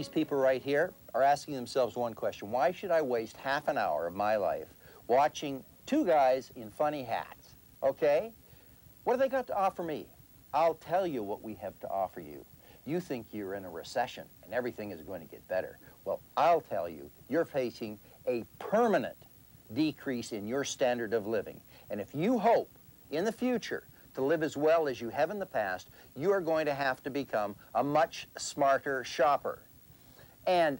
these people right here are asking themselves one question. Why should I waste half an hour of my life watching two guys in funny hats, okay? What have they got to offer me? I'll tell you what we have to offer you. You think you're in a recession and everything is going to get better. Well, I'll tell you, you're facing a permanent decrease in your standard of living. And if you hope in the future to live as well as you have in the past, you are going to have to become a much smarter shopper. And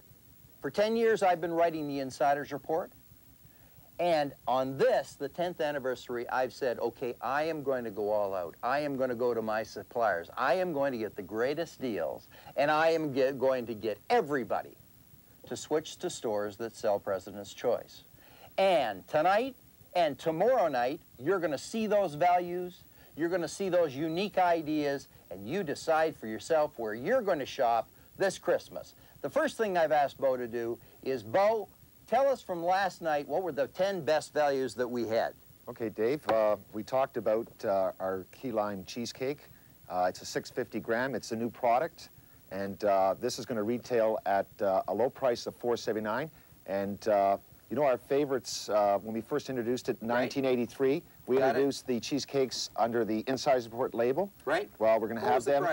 for 10 years, I've been writing the Insider's Report. And on this, the 10th anniversary, I've said, okay, I am going to go all out. I am going to go to my suppliers. I am going to get the greatest deals. And I am going to get everybody to switch to stores that sell President's Choice. And tonight and tomorrow night, you're going to see those values. You're going to see those unique ideas. And you decide for yourself where you're going to shop this Christmas. The first thing I've asked Bo to do is, Bo, tell us from last night, what were the 10 best values that we had? Okay, Dave, we talked about our key lime cheesecake. It's a 650 gram. It's a new product. And this is going to retail at a low price of $4.79. And you know our favorites, when we first introduced it in 1983, we introduced the cheesecakes under the Insider's Report label. Right. Well, we're going to have them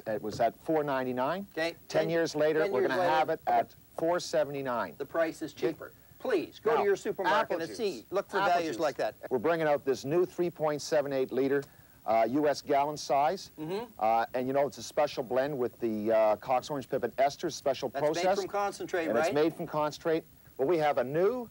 it was at $4.99. Okay. 10 years later, we're going to have it at $4.79. The price is cheaper. Please, go to your supermarket and see. Look for values like that. We're bringing out this new 3.78 liter U.S. gallon size. And you know, it's a special blend with the Cox Orange Pippin Esters special process. That's made from concentrate, and right? It's made from concentrate. Well, we have a new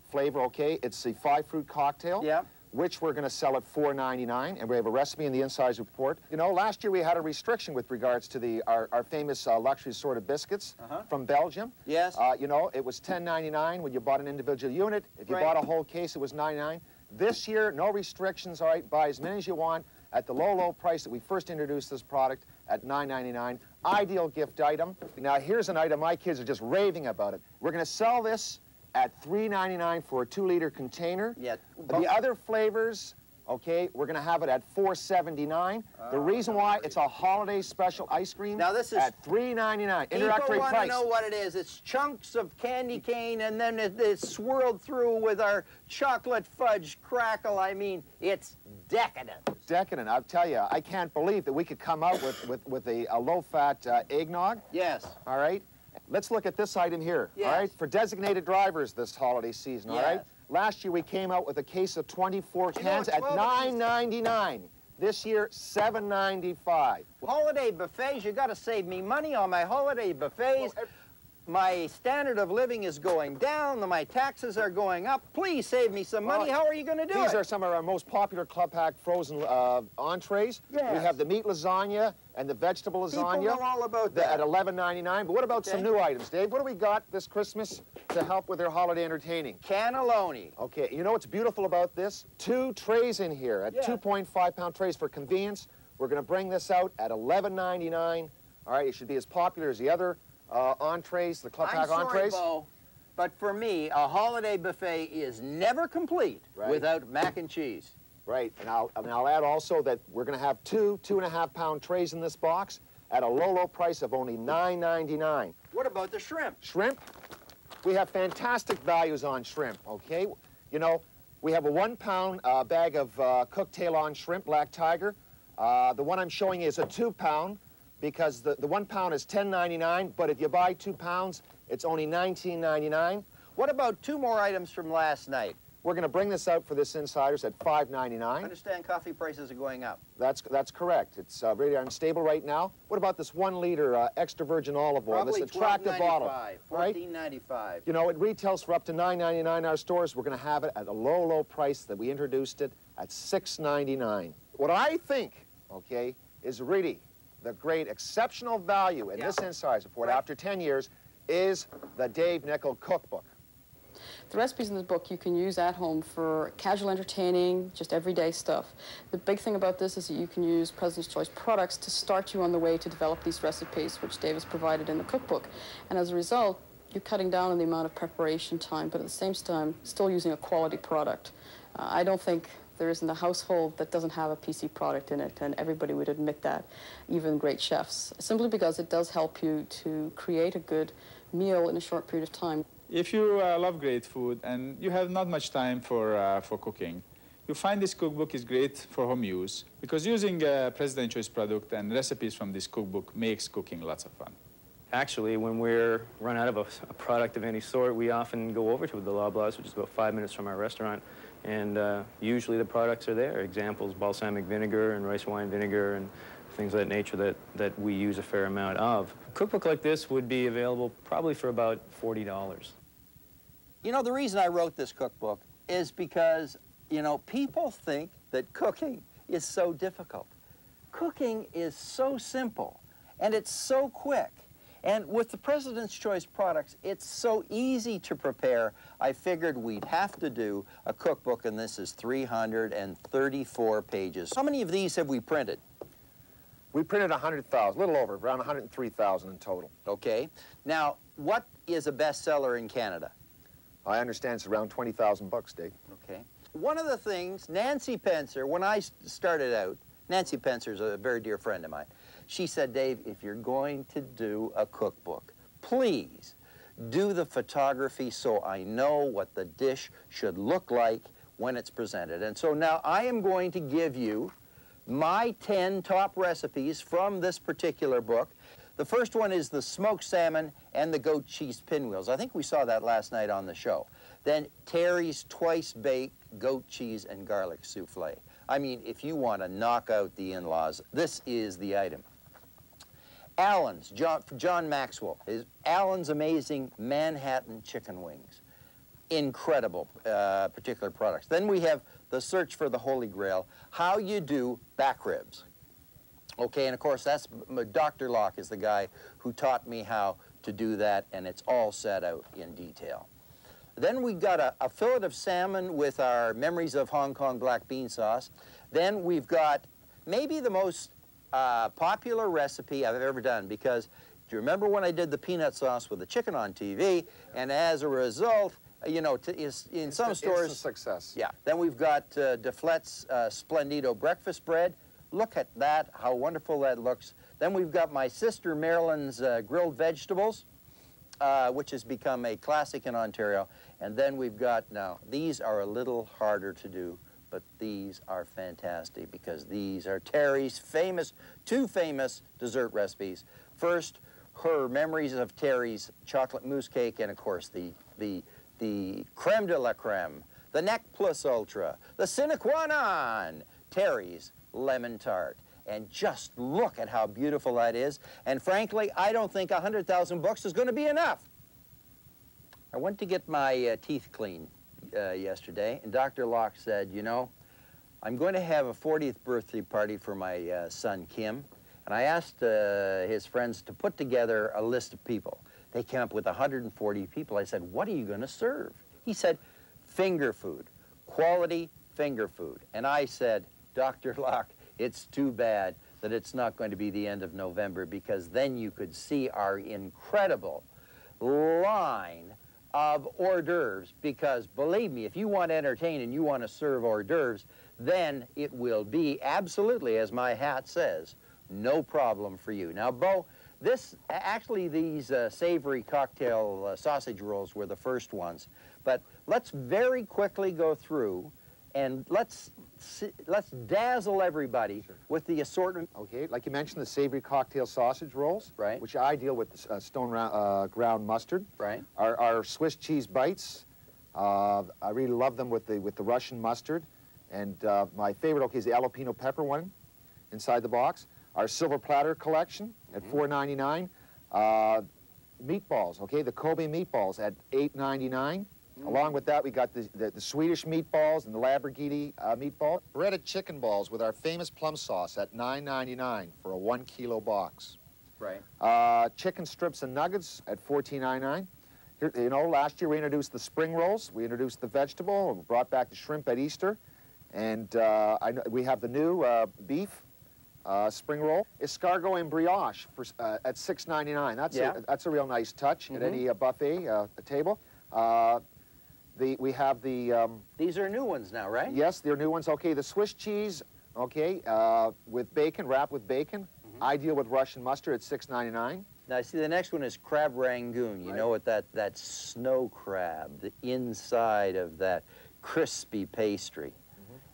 flavor, okay? It's the 5-fruit cocktail. Yeah. Which we're going to sell at $4.99, and we have a recipe in the Insider's Report. You know, last year we had a restriction with regards to our famous luxury assorted biscuits from Belgium. Yes. You know, it was $10.99 when you bought an individual unit. If you bought a whole case, it was $9.99. This year, no restrictions, all right? Buy as many as you want at the low, low price that we first introduced this product at $9.99. Ideal gift item. Now, here's an item my kids are just raving about it. We're going to sell this at $3.99 for a 2-liter container. Yeah. The other flavors, okay, we're going to have it at $4.79. The reason why, it's a holiday special ice cream. Now this is at $3.99. Introductory price. People want to know what it is. It's chunks of candy cane, and then it's swirled through with our chocolate fudge crackle. I mean, it's decadent. Decadent. I'll tell you, I can't believe that we could come out with a low-fat eggnog. Yes. All right. Let's look at this item here, all right? For designated drivers this holiday season, all right? Last year we came out with a case of 24 cans at $9.99. This year, $7.95. Holiday buffets, you got to save me money on my holiday buffets. My standard of living is going down, my taxes are going up. Please save me some money. How are you going to do it? These are some of our most popular Club Pack frozen entrees. Yes. We have the meat lasagna and the vegetable lasagna. People know all about that. At $11.99. But what about some new items, Dave? What do we got this Christmas to help with their holiday entertaining? Cannelloni. Okay, you know what's beautiful about this? 2 trays in here at 2.5-pound trays for convenience. We're going to bring this out at $11.99. All right, it should be as popular as the other entrees, the Club Pack entrees. Bo, but for me, a holiday buffet is never complete without mac and cheese. Right, and I'll add also that we're going to have 2.5-pound trays in this box at a low, low price of only $9.99. What about the shrimp? Shrimp? We have fantastic values on shrimp, okay? You know, we have a 1-pound bag of cooked tail-on shrimp, Black Tiger. The one I'm showing you is a 2-pound. Because the 1 pound is $10.99, but if you buy 2 pounds, it's only $19.99. What about 2 more items from last night? We're going to bring this out for this Insiders at $5.99. I understand coffee prices are going up. That's correct. It's really unstable right now. What about this 1-liter extra virgin olive oil? Probably this attractive bottle. $14.95. You know, it retails for up to $9.99 in our stores. We're going to have it at a low, low price that we introduced it at $6.99. What I think, okay, is really the great exceptional value in this Insider's Report after 10 years is the Dave Nichol Cookbook. The recipes in this book you can use at home for casual entertaining, just everyday stuff. The big thing about this is that you can use President's Choice products to start you on the way to develop these recipes, which Dave has provided in the cookbook. And as a result, you're cutting down on the amount of preparation time, but at the same time, still using a quality product. I don't think There isn't a household that doesn't have a PC product in it, and everybody would admit that, even great chefs, simply because it does help you to create a good meal in a short period of time. If you love great food and you have not much time for cooking, you find this cookbook is great for home use, because using President's Choice product and recipes from this cookbook makes cooking lots of fun. Actually, when we're run out of a product of any sort, we often go over to the Loblaws, which is about 5 minutes from our restaurant, and usually the products are there. Examples, balsamic vinegar and rice wine vinegar and things of that nature that we use a fair amount of. A cookbook like this would be available probably for about $40. You know, the reason I wrote this cookbook is because, you know, people think that cooking is so difficult. Cooking is so simple, and it's so quick. And with the President's Choice products, it's so easy to prepare. I figured we'd have to do a cookbook, and this is 334 pages. How many of these have we printed? We printed 100,000, a little over, around 103,000 in total. Okay. Now, what is a bestseller in Canada? I understand it's around 20,000 bucks, Dave. Okay. One of the things, Nancy Pencer, when I started out, Nancy Pencer is a very dear friend of mine. She said, Dave, if you're going to do a cookbook, please do the photography so I know what the dish should look like when it's presented. And so now I am going to give you my 10 top recipes from this particular book. The first one is the smoked salmon and the goat cheese pinwheels. I think we saw that last night on the show. Then Terry's twice-baked goat cheese and garlic souffle. I mean, if you want to knock out the in-laws, this is the item. Allen's, John Maxwell, is Allen's amazing Manhattan chicken wings. Incredible particular products. Then we have the search for the Holy Grail, how you do back ribs. Okay, and of course, that's Dr. Locke is the guy who taught me how to do that, and it's all set out in detail. Then we got a fillet of salmon with our Memories of Hong Kong black bean sauce. Then we've got maybe the most popular recipe I've ever done, because do you remember when I did the peanut sauce with the chicken on TV? And as a result, you know, in some stores, it's a success. Yeah. Then we've got DeFlet's Splendido breakfast bread. Look at that, how wonderful that looks. Then we've got my sister Marilyn's grilled vegetables, which has become a classic in Ontario. And then we've got, now, these are a little harder to do, but these are fantastic because these are Terry's two famous dessert recipes. First, her Memories of Terry's chocolate mousse cake, and of course the creme de la creme, the Nec Plus Ultra, the sine qua non, Terry's lemon tart. And just look at how beautiful that is. And frankly, I don't think 100,000 bucks is going to be enough. I went to get my teeth cleaned yesterday, and Dr. Locke said, you know, I'm going to have a 40th birthday party for my son, Kim. And I asked his friends to put together a list of people. They came up with 140 people. I said, what are you going to serve? He said, finger food, quality finger food. And I said, Dr. Locke, it's too bad that it's not going to be the end of November, because then you could see our incredible line of hors d'oeuvres, because believe me, if you want to entertain and you want to serve hors d'oeuvres, then it will be absolutely, as my hat says, no problem for you. Now, Bo, actually these savory cocktail sausage rolls were the first ones, but let's very quickly go through and let's dazzle everybody with the assortment. Okay, like you mentioned, the savory cocktail sausage rolls, right? Which I deal with ground mustard, right? Our Swiss cheese bites, I really love them with the Russian mustard, and my favorite, okay, is the jalapeno pepper one inside the box. Our silver platter collection at $4.99. Meatballs, okay, the Kobe meatballs at $8.99. Along with that, we got the Swedish meatballs and the Lamborghini meatball. Breaded chicken balls with our famous plum sauce at $9.99 for a 1 kilo box. Right. Chicken strips and nuggets at $14.99. Here, you know, last year we introduced the spring rolls. We introduced the vegetable. We brought back the shrimp at Easter. And we have the new beef spring roll. Escargot and brioche for, at $6.99. That's a real nice touch at any buffet table. We have the... These are new ones now, right? Yes, they're new ones. Okay, the Swiss cheese, okay, with bacon, wrapped with bacon. Ideal with Russian mustard at $6.99. Now, see, the next one is crab rangoon. You know what that snow crab, the inside of that crispy pastry.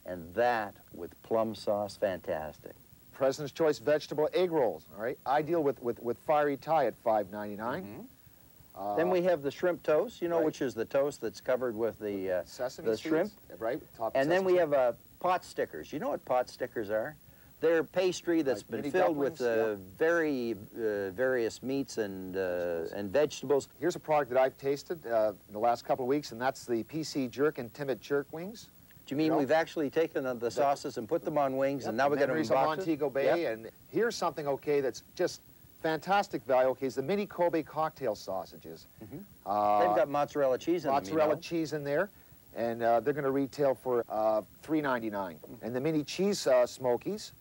And that with plum sauce, fantastic. President's Choice vegetable egg rolls, all right? Ideal with fiery Thai at $5.99. Then we have the shrimp toast, you know, which is the toast that's covered with the sesame the seeds, shrimp. right? And then we have pot stickers. You know what pot stickers are? They're pastry that's been filled with very various meats and vegetables. Here's a product that I've tasted in the last couple of weeks, and that's the PC Jerk and Timmit Jerk wings. Do you mean we've actually taken the sauces and put them on wings, and now we got them in boxes? Montego Bay, and here's something, okay, that's just fantastic value, okay, is the mini Kobe cocktail sausages. They've got mozzarella cheese in them, mozzarella cheese in there, and they're going to retail for $3.99. And the mini cheese smokies,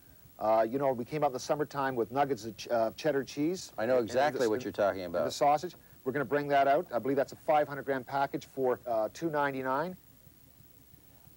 you know, we came out in the summertime with nuggets of cheddar cheese. I know exactly what you're talking about. The sausage. We're going to bring that out. I believe that's a 500-gram package for $2.99.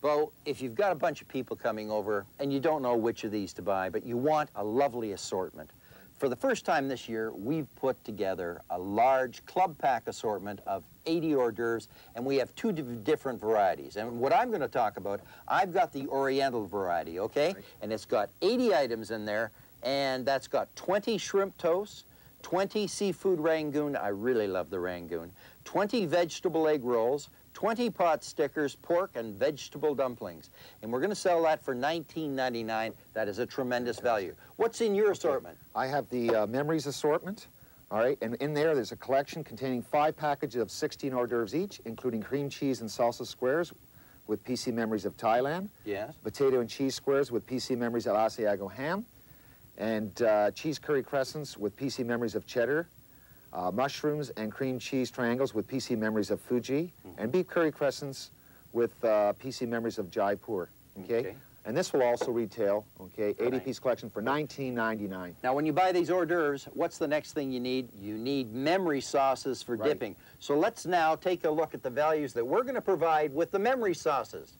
Bo, if you've got a bunch of people coming over and you don't know which of these to buy, but you want a lovely assortment, for the first time this year, we've put together a large club pack assortment of 80 hors d'oeuvres, and we have two different varieties. And what I'm going to talk about, I've got the Oriental variety, okay? Right. And it's got 80 items in there, and that's got 20 shrimp toasts, 20 seafood rangoon, I really love the rangoon, 20 vegetable egg rolls, 20 pot stickers, pork and vegetable dumplings. And we're going to sell that for $19.99. That is a tremendous value. What's in your assortment? I have the Memories assortment, all right, and in there's a collection containing 5 packages of 16 hors d'oeuvres each, including cream cheese and salsa squares with PC Memories of Thailand. Yes. Potato and cheese squares with PC Memories of Asiago ham. And cheese curry crescents with PC Memories of cheddar. Mushrooms and cream cheese triangles with PC Memories of Fuji, and beef curry crescents with PC Memories of Jaipur, okay? And this will also retail, okay, 80-piece collection for $19.99. Now, when you buy these hors d'oeuvres, what's the next thing you need? You need memory sauces for dipping. So let's now take a look at the values that we're going to provide with the memory sauces.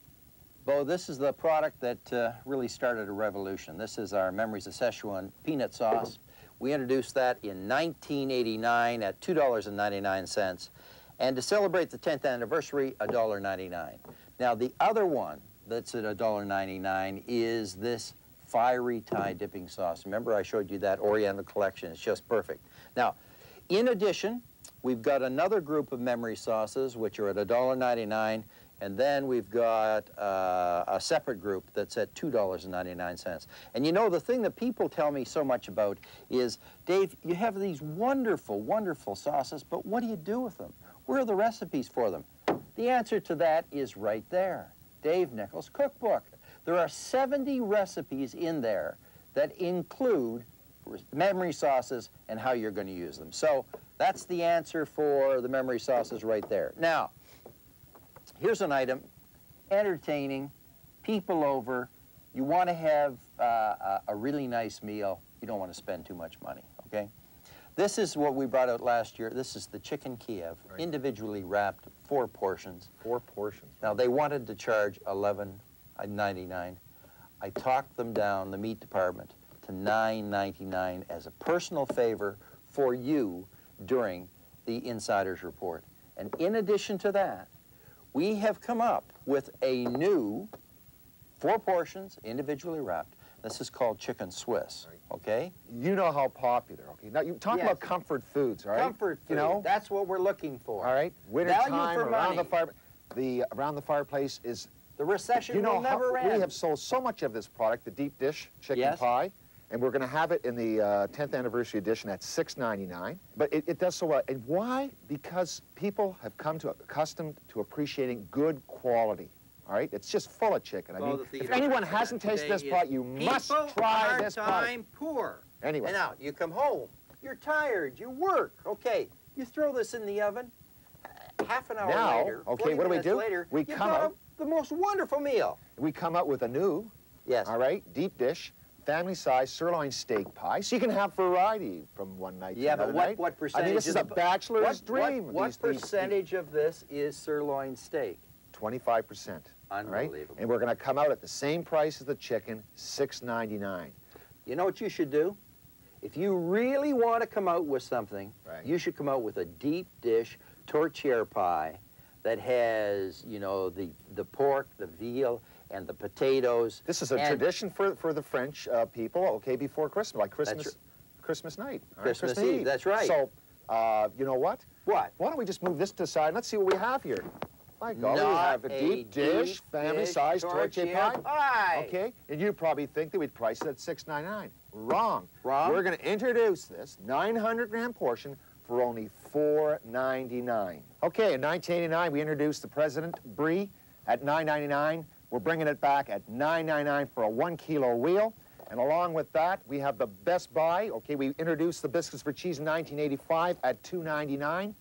Bo, this is the product that really started a revolution. This is our Memories of Szechuan peanut sauce. We introduced that in 1989 at $2.99. And to celebrate the 10th anniversary, $1.99. Now, the other one that's at $1.99 is this fiery Thai dipping sauce. Remember, I showed you that Oriental collection. It's just perfect. Now, in addition, we've got another group of memory sauces, which are at $1.99. And then we've got a separate group that's at $2.99. And you know, the thing that people tell me so much about is, Dave, you have these wonderful, wonderful sauces, but what do you do with them? Where are the recipes for them? The answer to that is right there, Dave Nichols' cookbook. There are 70 recipes in there that include memory sauces and how you're going to use them. So that's the answer for the memory sauces right there. Now, here's an item, entertaining, people over. You want to have a really nice meal. You don't want to spend too much money, okay? This is what we brought out last year. This is the chicken Kiev, individually wrapped, 4 portions. 4 portions. Now, they wanted to charge $11.99. I talked them down, the meat department, to $9.99 as a personal favor for you during the Insider's Report. And in addition to that, we have come up with a new 4 portions, individually wrapped. This is called Chicken Swiss, okay? You know how popular, okay? Now, you talk about comfort foods, all right? Comfort food, you know? That's what we're looking for. All right? Wintertime, around the fire, around the fireplace is... The recession will never end. We have sold so much of this product, the deep dish chicken pie, and we're going to have it in the 10th anniversary edition at $6.99. But it does so well. And why? Because people have come to accustomed to appreciating good quality. All right? It's just full of chicken. I mean, if anyone hasn't tasted this product, you must try this product. Time poor. Anyway. And now, you come home, you're tired, you work. Okay, you throw this in the oven, half an hour later, okay, what do we do? Later, we come out the most wonderful meal. We come out with a new, all right, deep dish, family-size sirloin steak pie, so you can have variety from one night to another night. What percentage? I mean, this is a bachelor's dream. What percentage of this is sirloin steak? 25%. Unbelievable. Right? And we're going to come out at the same price as the chicken, $6.99. You know what you should do? If you really want to come out with something, you should come out with a deep dish tourtière pie that has, you know, the pork, the veal, and the potatoes. This is a tradition for the French people, okay, before Christmas, like Christmas night. Christmas Eve, that's right. So, you know what? What? Why don't we just move this to the side? Let's see what we have here. My God, we have a deep dish, family-sized tourtière pie. Okay, and you probably think that we'd price it at $6.99. Wrong. Wrong? We're going to introduce this 900-gram portion for only $4.99. Okay, in 1989, we introduced the President Brie at $9.99. We're bringing it back at $9.99 for a 1-kilo wheel. And along with that, we have the Best Buy. Okay, we introduced the biscuits for cheese in 1985 at $2.99.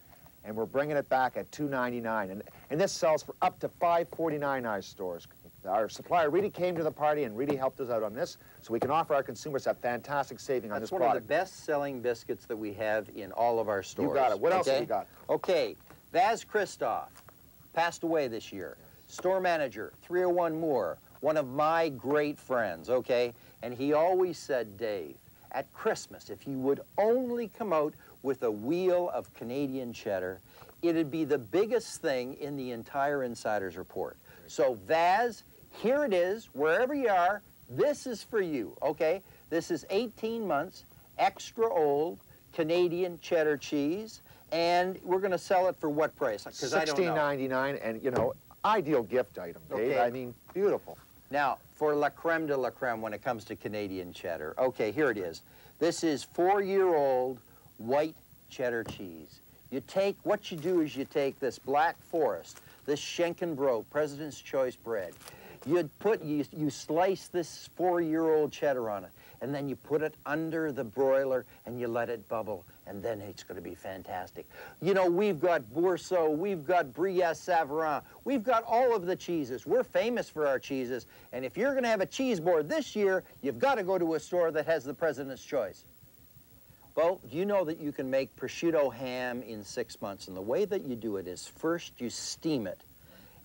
And we're bringing it back at $2.99. And this sells for up to $5.49 in our stores. Our supplier really came to the party and really helped us out on this, so we can offer our consumers a fantastic saving on this product. That's one of the best-selling biscuits that we have in all of our stores. You got it. What else have you got? Okay, Vaz Christoph passed away this year. Store manager, 301 Moore, one of my great friends, okay? And he always said, Dave, at Christmas, if you would only come out with a wheel of Canadian cheddar, it'd be the biggest thing in the entire Insider's Report. So Vaz, here it is, wherever you are, this is for you, okay? This is 18 months, extra old, Canadian cheddar cheese, and we're going to sell it for what price? Because I don't know. $16.99, and, you know, ideal gift item, Dave. Okay. I mean, beautiful. Now, for la creme de la creme when it comes to Canadian cheddar, okay, here it is. This is 4-year-old white cheddar cheese. What you do is you take this Black Forest, this Schenkenbrot, President's Choice bread. You slice this 4-year-old cheddar on it, and then you put it under the broiler and you let it bubble, and then it's going to be fantastic. You know, we've got Bourseau, we've got Brie-Savarin, we've got all of the cheeses. We're famous for our cheeses, and if you're going to have a cheese board this year, you've got to go to a store that has the President's Choice. Well, do you know that you can make prosciutto ham in 6 months? And the way that you do it is first you steam it,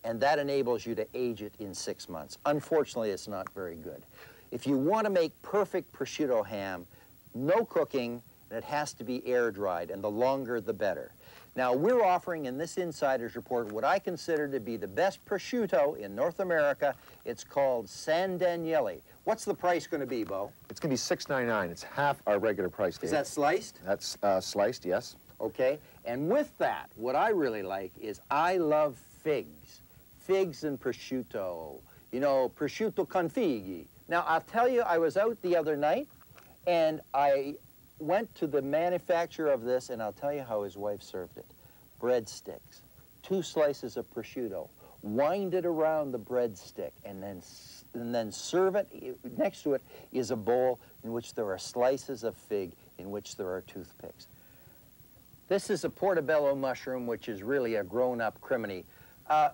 and that enables you to age it in 6 months. Unfortunately, it's not very good. If you want to make perfect prosciutto ham, no cooking, and it has to be air-dried, and the longer the better. Now, we're offering in this Insider's Report what I consider to be the best prosciutto in North America. It's called San Daniele. What's the price going to be, Bo? It's going to be $6.99. It's half our regular price, Dave. Is that sliced? That's sliced, yes. Okay, and with that, what I really like is I love figs. Figs and prosciutto. You know, prosciutto con fighi. Now, I'll tell you, I was out the other night, and I went to the manufacturer of this, and I'll tell you how his wife served it. Breadsticks, 2 slices of prosciutto, wind it around the breadstick, and then serve it. Next to it is a bowl in which there are slices of fig, in which there are toothpicks. This is a portobello mushroom, which is really a grown-up crimini.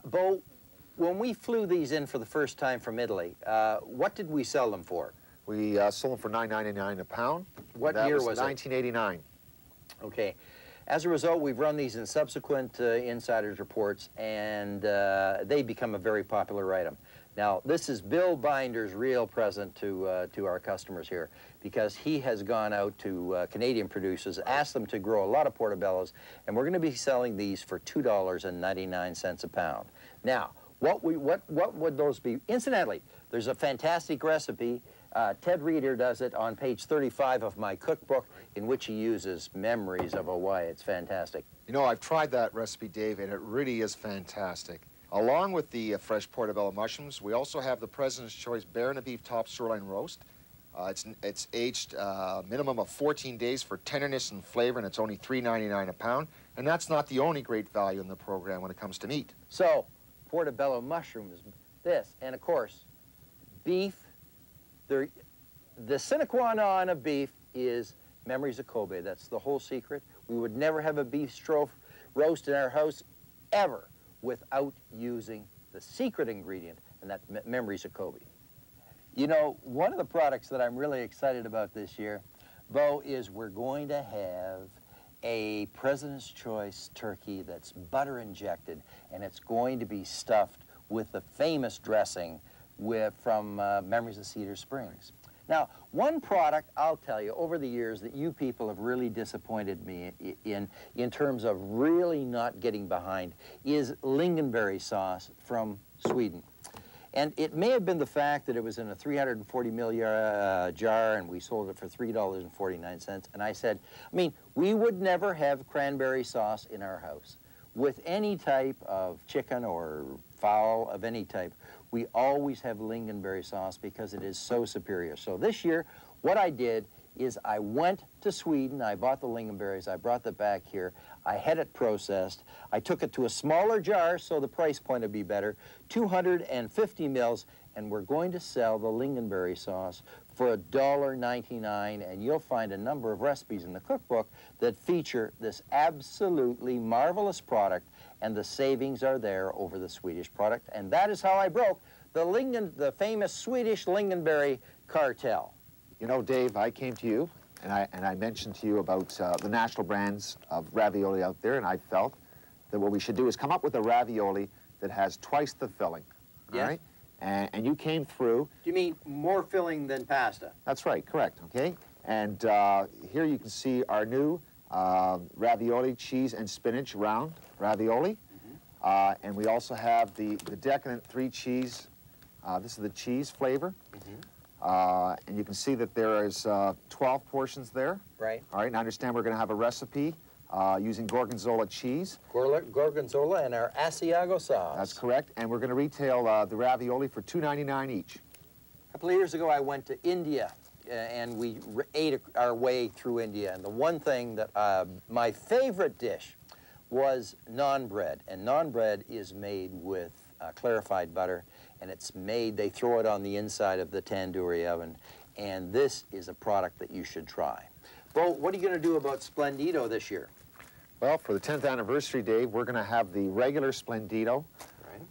Bo, when we flew these in for the first time from Italy, what did we sell them for? We sold them for $9.99 a pound. What year was it? 1989. Okay. As a result, we've run these in subsequent Insider's Reports, and they become a very popular item. Now, this is Bill Binder's real present to our customers here, because he has gone out to Canadian producers, asked them to grow a lot of portobellos, and we're going to be selling these for $2.99 a pound. Now, what would those be? Incidentally, there's a fantastic recipe. Ted Reeder does it on page 35 of my cookbook, in which he uses memories of Hawaii. It's fantastic. You know, I've tried that recipe, Dave, and it really is fantastic. Along with the fresh portobello mushrooms, we also have the President's Choice Bear and Beef Top Sirloin Roast. It's aged a minimum of 14 days for tenderness and flavor, and it's only $3.99 a pound. And that's not the only great value in the program when it comes to meat. So, portobello mushrooms, this, and of course, beef. The sine qua non of beef is memories of Kobe. That's the whole secret. We would never have a beef roast in our house ever without using the secret ingredient, and that's memories of Kobe. You know, one of the products that I'm really excited about this year, Bo, is we're going to have a President's Choice turkey that's butter injected, and it's going to be stuffed with the famous dressing from Memories of Cedar Springs. Now, one product, I'll tell you, over the years that you people have really disappointed me in terms of really not getting behind is lingonberry sauce from Sweden. And it may have been the fact that it was in a 340 ml jar and we sold it for $3.49. And I said, I mean, we would never have cranberry sauce in our house. With any type of chicken or fowl of any type, we always have lingonberry sauce because it is so superior. So this year, what I did is I went to Sweden, I bought the lingonberries, I brought them back here, I had it processed, I took it to a smaller jar so the price point would be better, 250 mils, and we're going to sell the lingonberry sauce for $1.99, and you'll find a number of recipes in the cookbook that feature this absolutely marvelous product, and the savings are there over the Swedish product, and that is how I broke the famous Swedish lingonberry cartel. You know, Dave, I came to you and I mentioned to you about the national brands of ravioli out there, and I felt that what we should do is come up with a ravioli that has twice the filling. Yeah. All right? And you came through. Do you mean more filling than pasta? That's right, correct, okay? And here you can see our new ravioli, cheese and spinach round ravioli. And we also have the decadent 3 cheese. This is the cheese flavor. And you can see that there is 12 portions there. Right. All right, and I understand we're going to have a recipe using Gorgonzola cheese. Gorgonzola and our Asiago sauce. That's correct. And we're going to retail the ravioli for $2.99 each. A couple of years ago, I went to India, and we ate our way through India. And the one thing that my favorite dish was naan bread. And naan bread is made with clarified butter, and it's made, they throw it on the inside of the tandoori oven, and this is a product that you should try. Bo, what are you going to do about Splendido this year? Well, for the 10th anniversary, Dave, we're going to have the regular Splendido,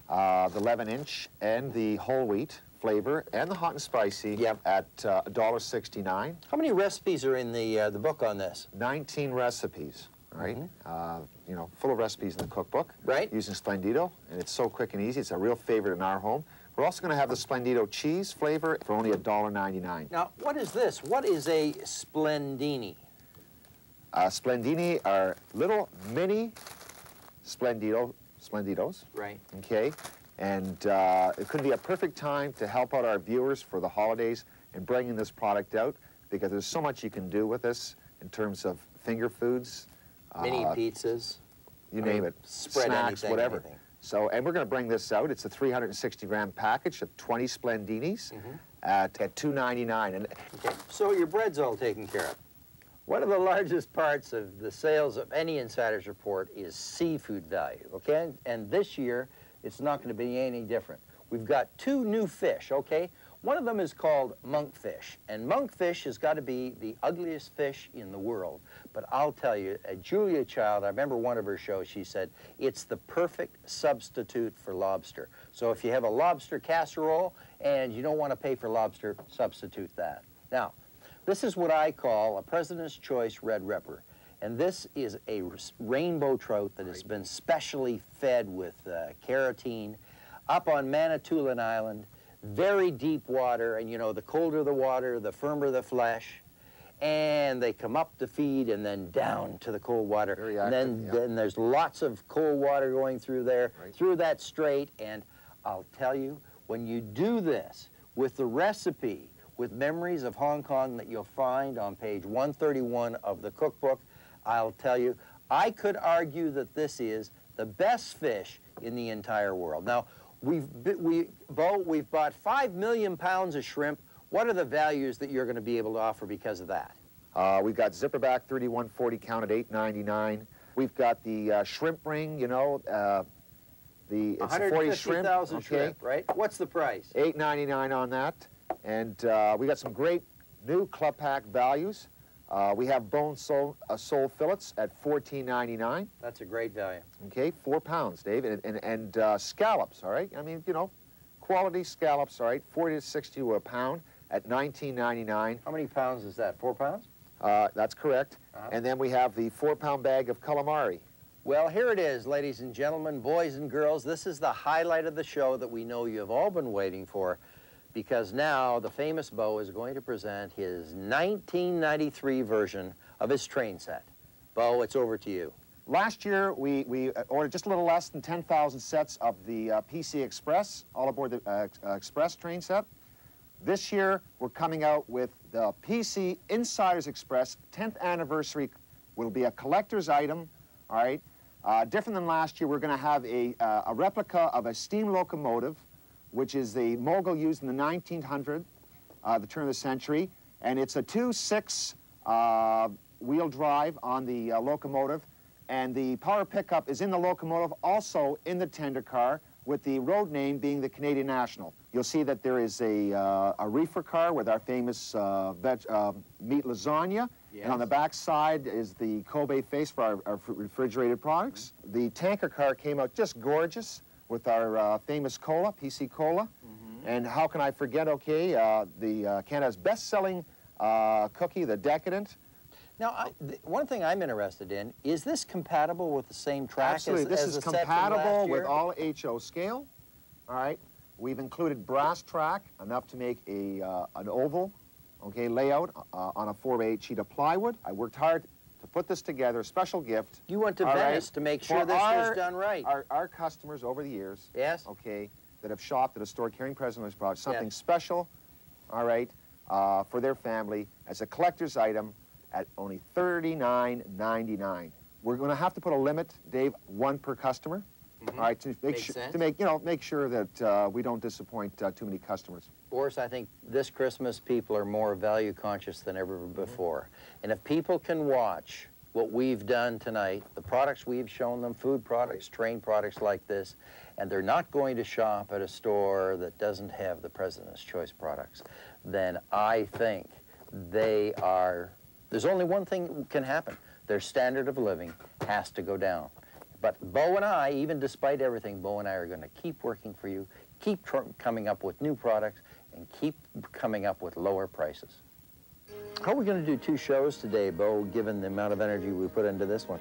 right. The 11-inch, and the whole wheat flavor, and the hot and spicy at $1.69. How many recipes are in the book on this? 19 recipes. Right, you know, full of recipes in the cookbook. Right. Using Splendido, and it's so quick and easy. It's a real favorite in our home. We're also going to have the Splendido cheese flavor for only $1.99. Now, what is this? What is a Splendini? Splendini are little mini Splendidos. Right. Okay, and it could be a perfect time to help out our viewers for the holidays and bringing this product out, because there's so much you can do with this in terms of finger foods. Mini pizzas. You name it. Spread snacks, anything, whatever. Anything. So, and we're going to bring this out. It's a 360-gram package of 20 Splendinis at $2.99. And okay. So your bread's all taken care of. One of the largest parts of the sales of any insider's report is seafood value, okay? And this year, it's not going to be any different. We've got 2 new fish, okay? One of them is called monkfish, and monkfish has got to be the ugliest fish in the world. But I'll tell you, Julia Child, I remember one of her shows, she said, it's the perfect substitute for lobster. So if you have a lobster casserole and you don't want to pay for lobster, substitute that. Now, this is what I call a President's Choice Red Ripper. And this is a rainbow trout that has been specially fed with carotene up on Manitoulin Island. Very deep water, and you know, the colder the water, the firmer the flesh. And they come up to feed and then down to the cold water. Very active, and then there's lots of cold water going through there, through that strait. And I'll tell you, when you do this with the recipe, with Memories of Hong Kong that you'll find on page 131 of the cookbook, I'll tell you, I could argue that this is the best fish in the entire world. Now, Bo, we've bought 5 million pounds of shrimp. What are the values that you're going to be able to offer because of that? We've got zipperback 3140 count at $8.99. We've got the shrimp ring, you know, it's 40 shrimp. 150,000 shrimp, right? What's the price? $8.99 on that. And we got some great new club pack values. We have bone sole fillets at $14.99. That's a great value. Okay, 4 pounds, Dave, and scallops. All right, I mean, you know, quality scallops. All right, 40 to 60 to a pound at $19.99. How many pounds is that? 4 pounds? That's correct. And then we have the 4-pound bag of calamari Well, here it is, ladies and gentlemen, boys and girls. This is the highlight of the show that we know you've all been waiting for, because now the famous Bo is going to present his 1993 version of his train set. Bo, it's over to you. Last year, we ordered just a little less than 10,000 sets of the PC Express, all aboard the Express train set. This year, we're coming out with the PC Insiders Express 10th anniversary. Will be a collector's item, all right? Different than last year, we're going to have a replica of a steam locomotive, which is the Mogul used in the 1900, the turn of the century, and it's a 2.6 wheel drive on the locomotive, and the power pickup is in the locomotive, also in the tender car, with the road name being the Canadian National. You'll see that there is a reefer car with our famous meat lasagna. Yes. And on the back side is the Kobe face for our refrigerated products. Mm-hmm. The tanker car came out just gorgeous with our famous cola, PC Cola. Mm-hmm. And how can I forget, okay, the Canada's best-selling cookie, the Decadent. Now, one thing I'm interested in, is this compatible with the same track? Absolutely. This is compatible with all HO scale. All right. We've included brass track, enough to make an oval, okay, layout on a 4x8 sheet of plywood. I worked hard to put this together, a special gift. You went to Venice to make sure this was done right. Our customers over the years, yes, okay, that have shopped at a store carrying President's products, something special, all right, for their family as a collector's item at only $39.99. We're going to have to put a limit, Dave, one per customer. Mm-hmm. All right, to make sure that we don't disappoint too many customers. Boris, I think this Christmas people are more value conscious than ever before. Mm-hmm. And if people can watch what we've done tonight, the products we've shown them, food products, train products like this, and they're not going to shop at a store that doesn't have the President's Choice products, then I think they are, there's only one thing that can happen. Their standard of living has to go down. But Bo and I, even despite everything, Bo and I are going to keep working for you, keep coming up with new products, and keep coming up with lower prices. How are we going to do 2 shows today, Bo, given the amount of energy we put into this one?